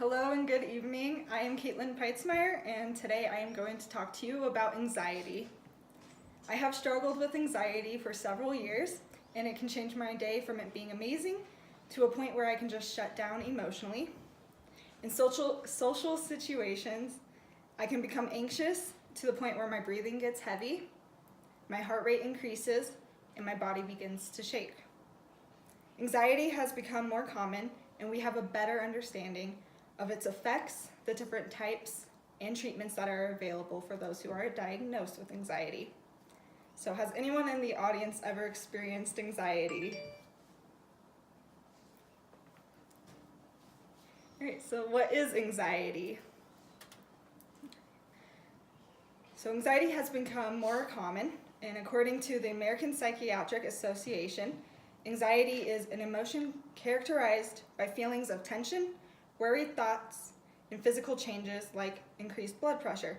Hello and good evening. I am Caitlin Peitzmeyer, and today I am going to talk to you about anxiety. I have struggled with anxiety for several years, and it can change my day from it being amazing to a point where I can just shut down emotionally. In social situations, I can become anxious to the point where my breathing gets heavy, my heart rate increases, and my body begins to shake. Anxiety has become more common, and we have a better understanding of its effects, the different types, and treatments that are available for those who are diagnosed with anxiety. So has anyone in the audience ever experienced anxiety? All right, so what is anxiety? So anxiety has become more common, and according to the American Psychiatric Association, anxiety is an emotion characterized by feelings of tension, worried thoughts, and physical changes like increased blood pressure.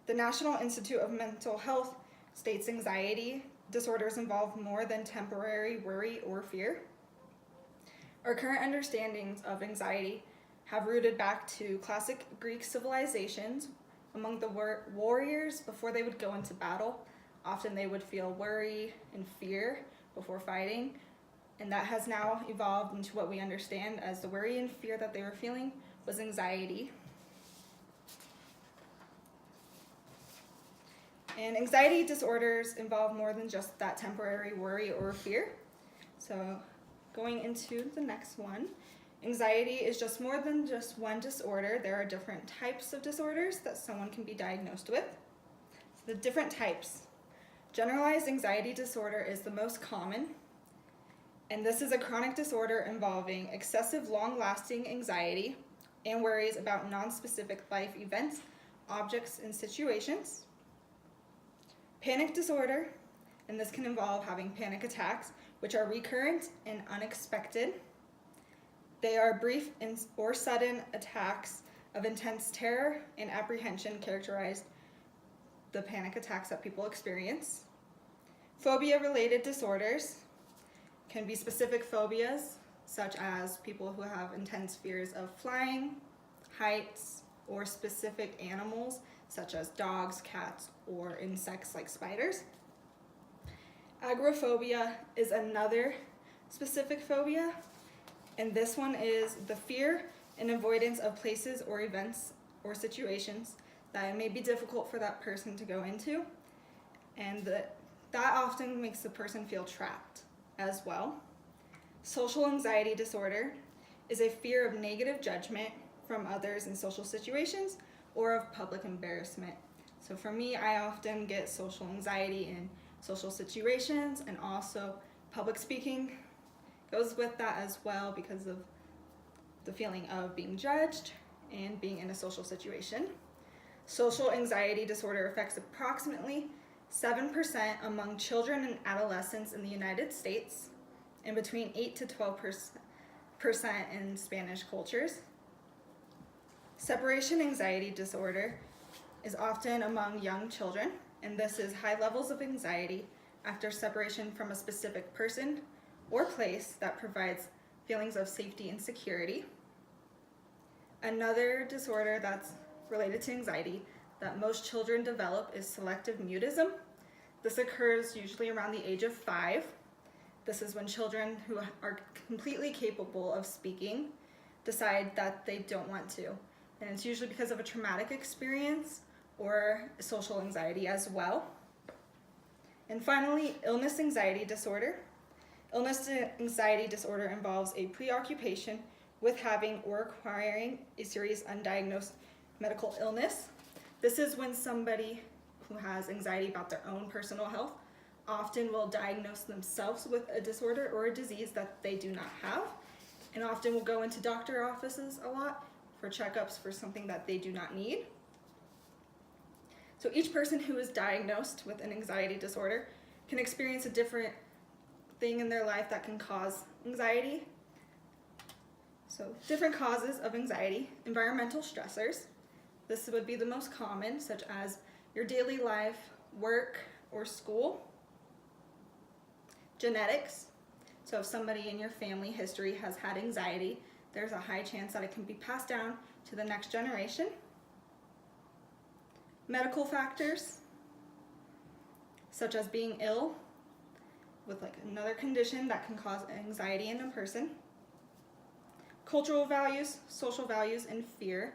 The National Institute of Mental Health states anxiety disorders involve more than temporary worry or fear. Our current understandings of anxiety have rooted back to classic Greek civilizations. Among the warriors, before they would go into battle, often they would feel worry and fear before fighting. And that has now evolved into what we understand as the worry and fear that they were feeling was anxiety. And anxiety disorders involve more than just that temporary worry or fear. So going into the next one, anxiety is just more than just one disorder. There are different types of disorders that someone can be diagnosed with. So the different types. Generalized anxiety disorder is the most common. And this is a chronic disorder involving excessive long-lasting anxiety and worries about non-specific life events, objects, and situations. Panic disorder, and this can involve having panic attacks, which are recurrent and unexpected. They are brief or sudden attacks of intense terror and apprehension characterize the panic attacks that people experience. Phobia-related disorders can be specific phobias, such as people who have intense fears of flying, heights, or specific animals, such as dogs, cats, or insects like spiders. Agoraphobia is another specific phobia, and this one is the fear and avoidance of places or events or situations that it may be difficult for that person to go into, and that often makes the person feel trapped as well. Social anxiety disorder is a fear of negative judgment from others in social situations or of public embarrassment. So for me, I often get social anxiety in social situations, and also public speaking goes with that as well because of the feeling of being judged and being in a social situation. Social anxiety disorder affects approximately 7% among children and adolescents in the United States, and between 8 to 12% in Spanish cultures. Separation anxiety disorder is often among young children, and this is high levels of anxiety after separation from a specific person or place that provides feelings of safety and security. Another disorder that's related to anxiety that most children develop is selective mutism. This occurs usually around the age of 5. This is when children who are completely capable of speaking decide that they don't want to. And it's usually because of a traumatic experience or social anxiety as well. And finally, illness anxiety disorder. Illness anxiety disorder involves a preoccupation with having or acquiring a serious undiagnosed medical illness. This is when somebody who has anxiety about their own personal health often will diagnose themselves with a disorder or a disease that they do not have, and often will go into doctor offices a lot for checkups for something that they do not need. So each person who is diagnosed with an anxiety disorder can experience a different thing in their life that can cause anxiety. So different causes of anxiety: environmental stressors. This would be the most common, such as your daily life, work, or school. Genetics. So if somebody in your family history has had anxiety, there's a high chance that it can be passed down to the next generation. Medical factors, such as being ill with like another condition that can cause anxiety in a person. Cultural values, social values, and fear.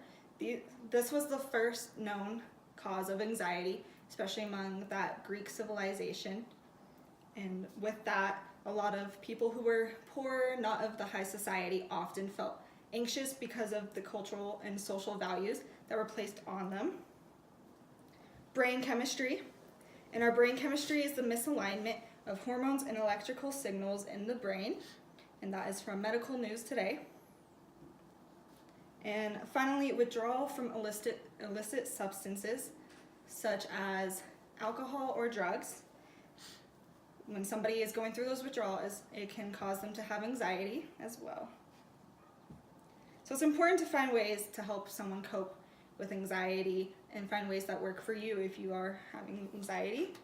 This was the first known cause of anxiety, especially among that Greek civilization. And with that, a lot of people who were poor, not of the high society, often felt anxious because of the cultural and social values that were placed on them. Brain chemistry. And our brain chemistry is the misalignment of hormones and electrical signals in the brain. And that is from Medical News Today. And finally, withdrawal from illicit substances, such as alcohol or drugs. When somebody is going through those withdrawals, it can cause them to have anxiety as well. So it's important to find ways to help someone cope with anxiety and find ways that work for you if you are having anxiety.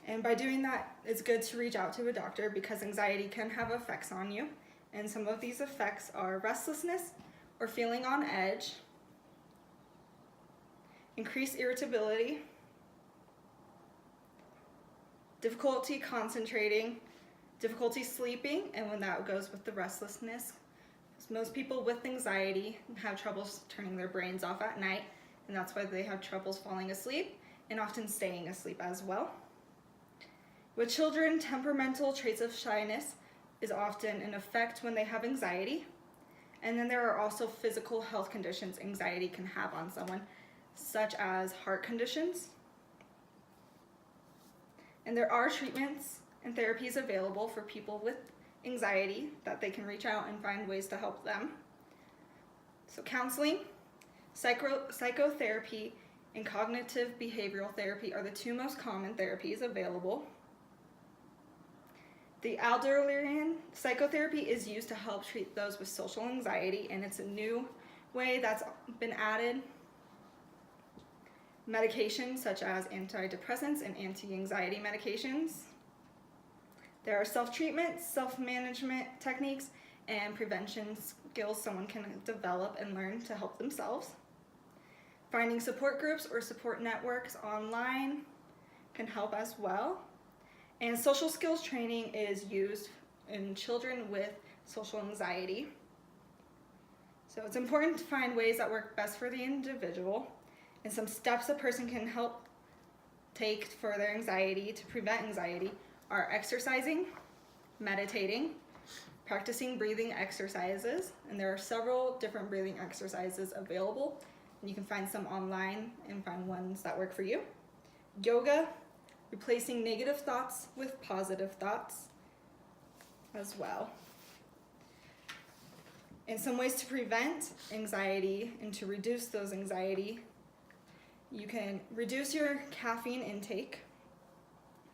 And by doing that, it's good to reach out to a doctor because anxiety can have effects on you. And some of these effects are restlessness or feeling on edge, increased irritability, difficulty concentrating, difficulty sleeping, and when that goes with the restlessness, most people with anxiety have troubles turning their brains off at night, and that's why they have troubles falling asleep and often staying asleep as well. With children, temperamental traits of shyness is often an effect when they have anxiety. And then there are also physical health conditions anxiety can have on someone, such as heart conditions. And there are treatments and therapies available for people with anxiety that they can reach out and find ways to help them. So counseling, psychotherapy, and cognitive behavioral therapy are the two most common therapies available. The Adlerian psychotherapy is used to help treat those with social anxiety, and it's a new way that's been added. Medications such as antidepressants and anti-anxiety medications. There are self-treatment, self-management techniques, and prevention skills someone can develop and learn to help themselves. Finding support groups or support networks online can help as well. And social skills training is used in children with social anxiety. So it's important to find ways that work best for the individual, and some steps a person can help take for their anxiety to prevent anxiety are exercising, meditating, practicing breathing exercises, and there are several different breathing exercises available, and you can find some online and find ones that work for you. Yoga, replacing negative thoughts with positive thoughts as well. And some ways to prevent anxiety and to reduce those anxiety: you can reduce your caffeine intake,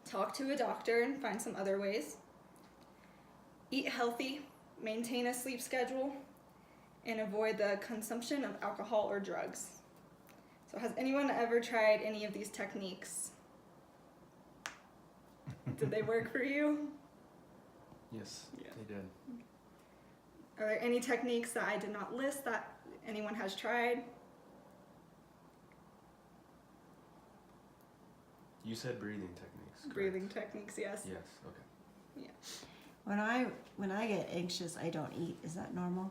talk to a doctor and find some other ways, eat healthy, maintain a sleep schedule, and avoid the consumption of alcohol or drugs. So has anyone ever tried any of these techniques? Did they work for you? Yes, yeah. They did. Are there any techniques that I did not list that anyone has tried? You said breathing techniques. Correct? Breathing techniques, yes. Yes, okay. Yeah. When I get anxious, I don't eat. Is that normal?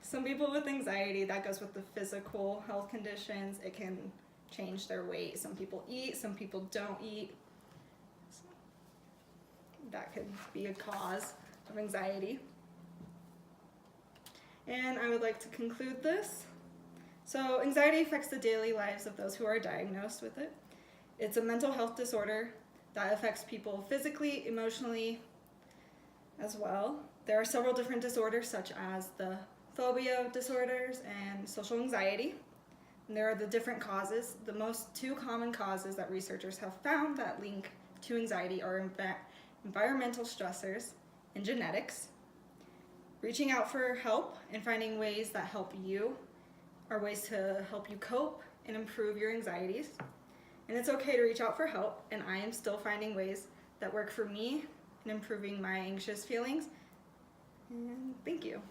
Some people with anxiety, that goes with the physical health conditions. It can change their weight. Some people eat, some people don't eat. That could be a cause of anxiety. And I would like to conclude this. So anxiety affects the daily lives of those who are diagnosed with it. It's a mental health disorder that affects people physically, emotionally as well. There are several different disorders such as the phobia disorders and social anxiety. And there are the different causes. The most two common causes that researchers have found that link to anxiety are environmental stressors and genetics. Reaching out for help and finding ways that help you are ways to help you cope and improve your anxieties. And it's okay to reach out for help, and I am still finding ways that work for me in improving my anxious feelings. And thank you.